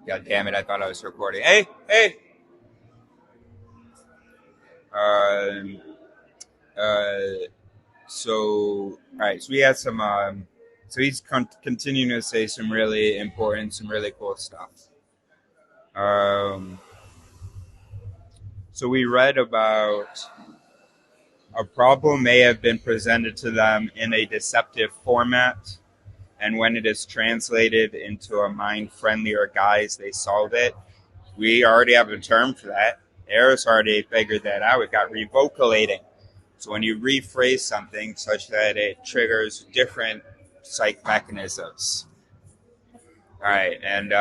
God damn it! I thought I was recording. Hey, hey. Um. So, all right. So we had some. So he's continuing to say some really important, some really cool stuff. Um. So we read about a problem may have been presented to them in a deceptive format, and when it is translated into a mind-friendlier guise, they solve it. We already have a term for that. Eris already figured that out. We've got revoculating. So when you rephrase something such that it triggers different psych mechanisms. All right, and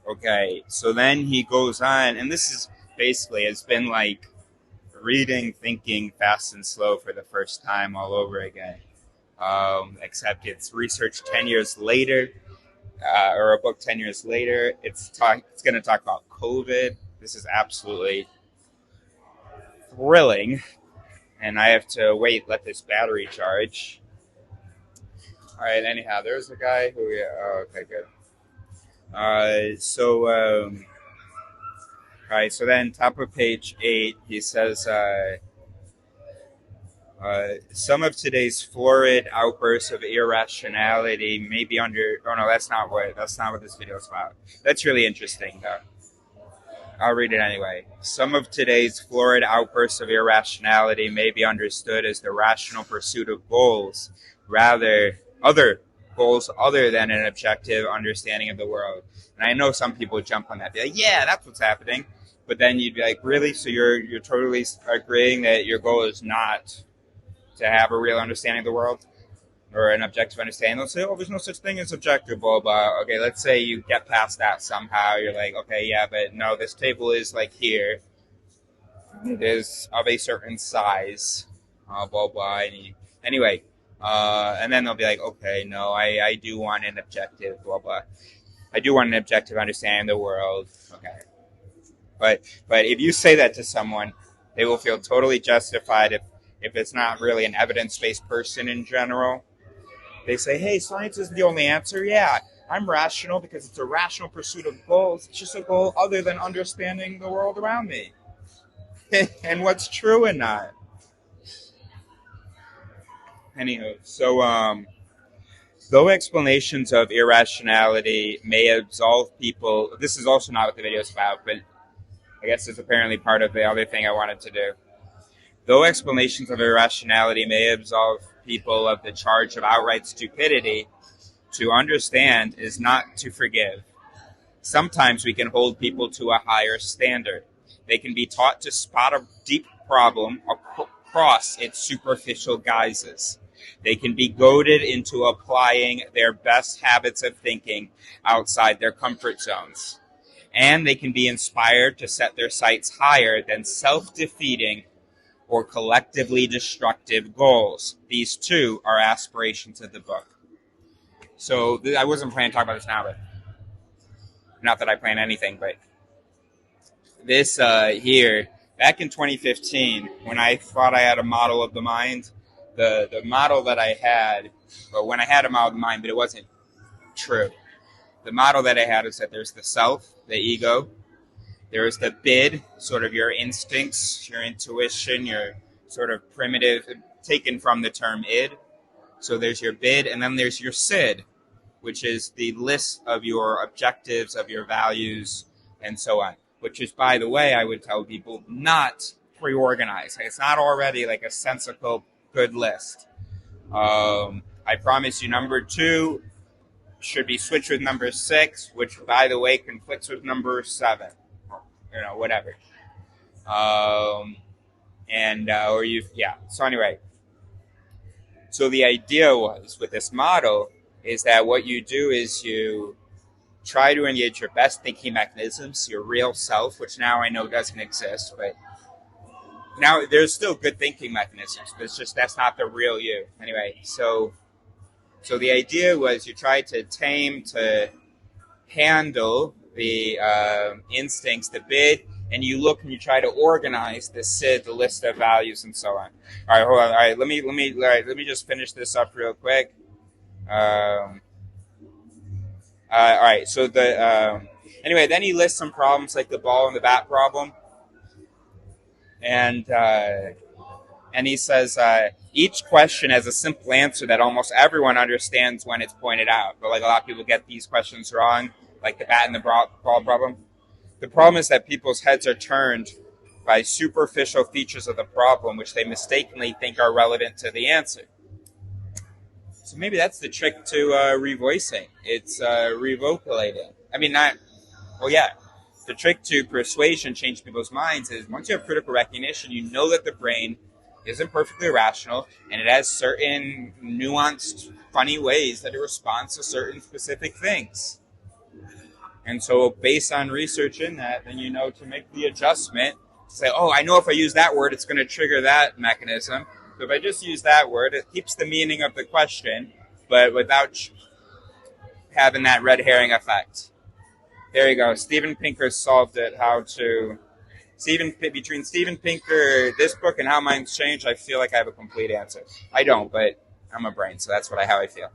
okay, so then he goes on, and this is basically it's been like reading, thinking fast and slow for the first time all over again. Except it's research 10 years later, or a book 10 years later. It's going to talk about COVID. This is absolutely thrilling, and I have to let this battery charge. All right. Anyhow, there's a guy who. Yeah, oh, okay, good. All right. So then, top of page 8, he says, some of today's florid outbursts of irrationality may be under. Oh no, that's not what this video is about. That's really interesting, though. I'll read it anyway. Some of today's florid outbursts of irrationality may be understood as the rational pursuit of goals, rather other goals other than an objective understanding of the world. And I know some people jump on that, be like, "Yeah, that's what's happening," but then you'd be like, "Really? So you're totally agreeing that your goal is not to have a real understanding of the world?" Or an objective understanding. They'll say, "Oh, there's no such thing as objective, blah, blah." Okay, let's say you get past that somehow. You're like, okay, yeah, but no, this table is like here. It is of a certain size, blah, blah. Anyway, and then they'll be like, okay, no, I do want an objective, blah, blah. I do want an objective understanding of the world. Okay. But if you say that to someone, they will feel totally justified if it's not really an evidence-based person in general. They say, hey, science is the only answer. Yeah, I'm rational because it's a rational pursuit of goals. It's just a goal other than understanding the world around me and what's true and not. Anyhow, though explanations of irrationality may absolve people, this is also not what the video is about, but I guess it's apparently part of the other thing I wanted to do. Though explanations of irrationality may absolve people of the charge of outright stupidity, to understand is not to forgive. Sometimes we can hold people to a higher standard. They can be taught to spot a deep problem across its superficial guises. They can be goaded into applying their best habits of thinking outside their comfort zones. And they can be inspired to set their sights higher than self-defeating or collectively destructive goals. These two are aspirations of the book. So I wasn't planning to talk about this now, but not that I plan anything, but this here, back in 2015, when I thought I had a model of the mind, the model that I had, but when I had a model of the mind, but it wasn't true. The model that I had is that there's the self, the ego, there's the bid, sort of your instincts, your intuition, your sort of primitive, taken from the term id. So there's your bid, and then there's your sid, which is the list of your objectives, of your values, and so on. Which is, by the way, I would tell people, not pre-organized. It's not already like a sensical, good list. I promise you, number 2 should be switched with number 6, which, by the way, conflicts with number 7. Whatever. So anyway, so the idea was with this model is that what you do is you try to engage your best thinking mechanisms, your real self, which now I know doesn't exist, but now there's still good thinking mechanisms, but it's just that's not the real you. Anyway, so the idea was you try to tame, to handle the instincts, the bid, and you look and you try to organize the SID, the list of values, and so on. All right, hold on. All right, let me just finish this up real quick. All right. So anyway, then he lists some problems like the ball and the bat problem, and he says each question has a simple answer that almost everyone understands when it's pointed out. But like a lot of people get these questions wrong, like the bat and the ball problem. The problem is that people's heads are turned by superficial features of the problem, which they mistakenly think are relevant to the answer. So maybe that's the trick to revoicing. It's revoculating. I mean, not. Well, yeah. The trick to persuasion, change people's minds, is once you have critical recognition, you know that the brain isn't perfectly rational, and it has certain nuanced, funny ways that it responds to certain specific things. And so based on research in that, then you know to make the adjustment, to say, oh, I know if I use that word, it's going to trigger that mechanism. So if I just use that word, it keeps the meaning of the question, but without having that red herring effect. There you go. Steven Pinker solved it. Between Steven Pinker, this book, and How Minds Change, I feel like I have a complete answer. I don't, but I'm a brain, so that's how I feel.